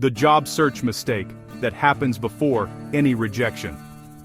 The job search mistake that happens before any rejection.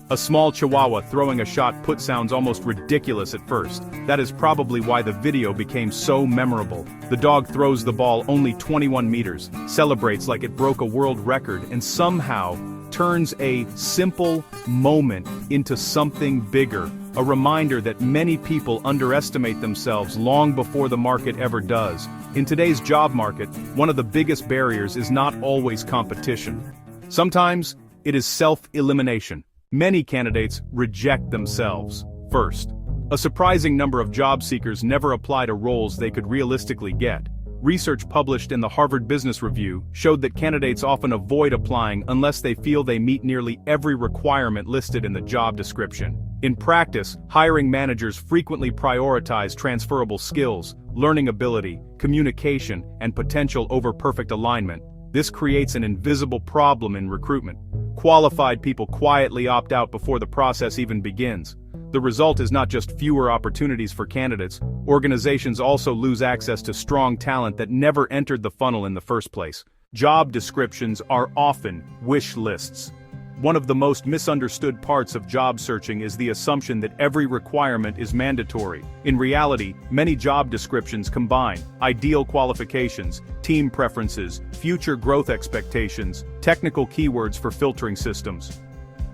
A small chihuahua throwing a shot put sounds almost ridiculous at first. That is probably why the video became so memorable. The dog throws the ball only 21 meters, celebrates like it broke a world record, and somehow turns a simple moment into something bigger. A reminder that many people underestimate themselves long before the market ever does. In today's job market, one of the biggest barriers is not always competition. Sometimes, it is self-elimination. Many candidates reject themselves first. A surprising number of job seekers never apply to roles they could realistically get. Research published in the Harvard Business Review showed that candidates often avoid applying unless they feel they meet nearly every requirement listed in the job description. In practice, hiring managers frequently prioritize transferable skills, learning ability, communication, and potential over perfect alignment. This creates an invisible problem in recruitment. Qualified people quietly opt out before the process even begins. The result is not just fewer opportunities for candidates, organizations also lose access to strong talent that never entered the funnel in the first place. Job descriptions are often wish lists. One of the most misunderstood parts of job searching is the assumption that every requirement is mandatory. In reality, many job descriptions combine ideal qualifications, team preferences, future growth expectations, technical keywords for filtering systems.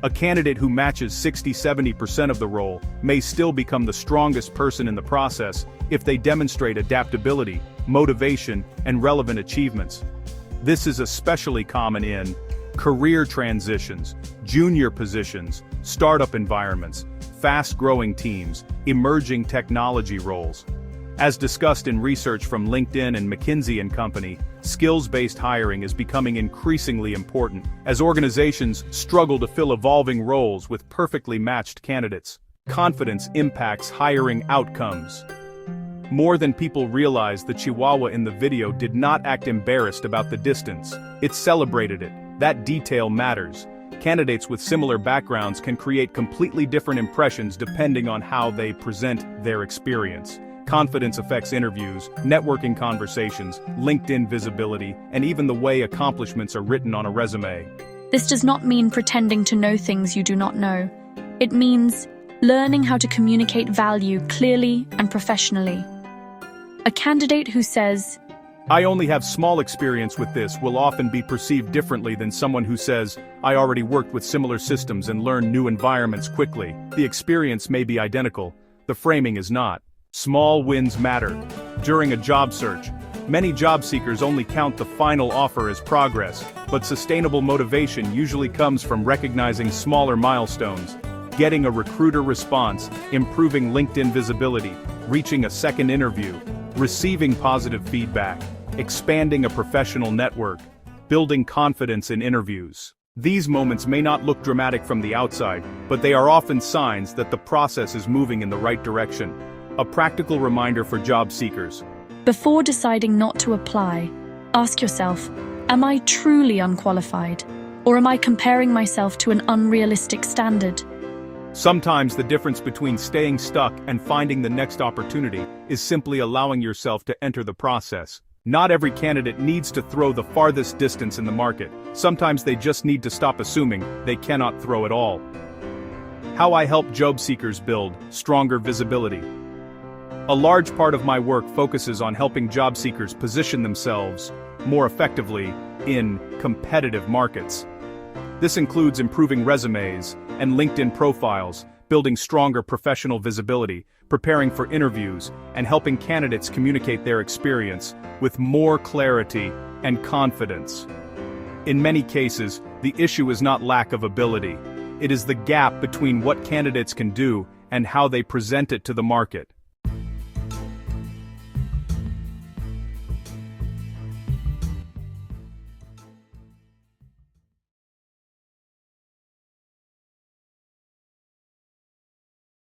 A candidate who matches 60–70% of the role may still become the strongest person in the process if they demonstrate adaptability, motivation, and relevant achievements. This is especially common in career transitions, junior positions, startup environments, fast-growing teams, emerging technology roles. As discussed in research from LinkedIn and McKinsey & Company, skills-based hiring is becoming increasingly important as organizations struggle to fill evolving roles with perfectly matched candidates. Confidence impacts hiring outcomes. More than people realize, the Chihuahua in the video did not act embarrassed about the distance. It celebrated it. That detail matters. Candidates with similar backgrounds can create completely different impressions depending on how they present their experience. Confidence affects interviews, networking conversations, LinkedIn visibility, and even the way accomplishments are written on a resume. This does not mean pretending to know things you do not know. It means learning how to communicate value clearly and professionally. A candidate who says, "I only have small experience with this," will often be perceived differently than someone who says, "I already worked with similar systems and learned new environments quickly." The experience may be identical, the framing is not. Small wins matter. During a job search, many job seekers only count the final offer as progress, but sustainable motivation usually comes from recognizing smaller milestones, getting a recruiter response, improving LinkedIn visibility, reaching a second interview, receiving positive feedback, expanding a professional network, building confidence in interviews. These moments may not look dramatic from the outside, but they are often signs that the process is moving in the right direction. A practical reminder for job seekers. before deciding not to apply, ask yourself, am I truly unqualified? Or am I comparing myself to an unrealistic standard? Sometimes the difference between staying stuck and finding the next opportunity is simply allowing yourself to enter the process. Not every candidate needs to throw the farthest distance in the market. Sometimes they just need to stop assuming they cannot throw at all. How I help job seekers build stronger visibility. A large part of my work focuses on helping job seekers position themselves more effectively in competitive markets. This includes improving resumes and LinkedIn profiles, building stronger professional visibility, preparing for interviews, and helping candidates communicate their experience with more clarity and confidence. In many cases, the issue is not lack of ability. It is the gap between what candidates can do and how they present it to the market.